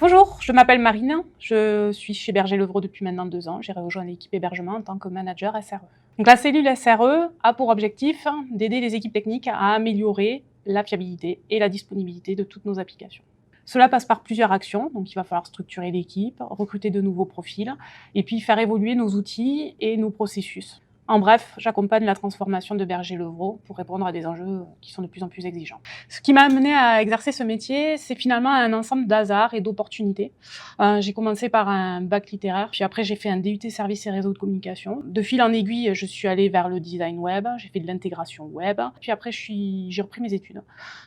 Bonjour, je m'appelle Marine, je suis chez Berger Levrault depuis maintenant 2 ans. J'ai rejoint l'équipe hébergement en tant que manager SRE. Donc la cellule SRE a pour objectif d'aider les équipes techniques à améliorer la fiabilité et la disponibilité de toutes nos applications. Cela passe par plusieurs actions, donc il va falloir structurer l'équipe, recruter de nouveaux profils et puis faire évoluer nos outils et nos processus. En bref, j'accompagne la transformation de Berger Levrault pour répondre à des enjeux qui sont de plus en plus exigeants. Ce qui m'a amené à exercer ce métier, c'est finalement un ensemble d'hasards et d'opportunités. J'ai commencé par un bac littéraire, puis après j'ai fait un DUT services et réseaux de communication. De fil en aiguille, je suis allée vers le design web, j'ai fait de l'intégration web, puis après j'ai repris mes études.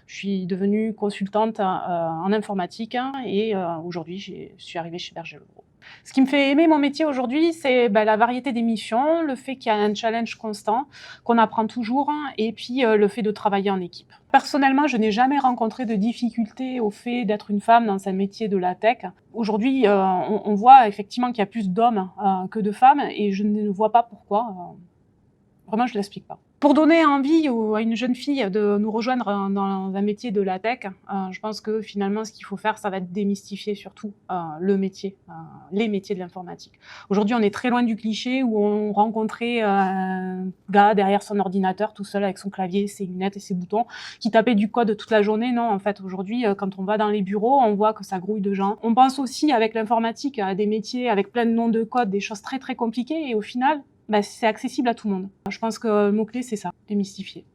Je suis devenue consultante en informatique et aujourd'hui je suis arrivée chez Berger Levrault. Ce qui me fait aimer mon métier aujourd'hui, c'est la variété des missions, le fait qu'il y a un challenge constant, qu'on apprend toujours, et puis le fait de travailler en équipe. Personnellement, je n'ai jamais rencontré de difficultés au fait d'être une femme dans un métier de la tech. Aujourd'hui, on voit effectivement qu'il y a plus d'hommes que de femmes, et je ne vois pas pourquoi. Vraiment, je ne l'explique pas. Pour donner envie à une jeune fille de nous rejoindre dans un métier de la tech, je pense que finalement, ce qu'il faut faire, ça va être démystifier surtout le métier, les métiers de l'informatique. Aujourd'hui, on est très loin du cliché où on rencontrait un gars derrière son ordinateur, tout seul avec son clavier, ses lunettes et ses boutons, qui tapait du code toute la journée. Non, en fait, aujourd'hui, quand on va dans les bureaux, on voit que ça grouille de gens. On pense aussi, avec l'informatique, à des métiers avec plein de noms de code, des choses très, très compliquées, et au final, c'est accessible à tout le monde. Je pense que le mot-clé, c'est ça, démystifier.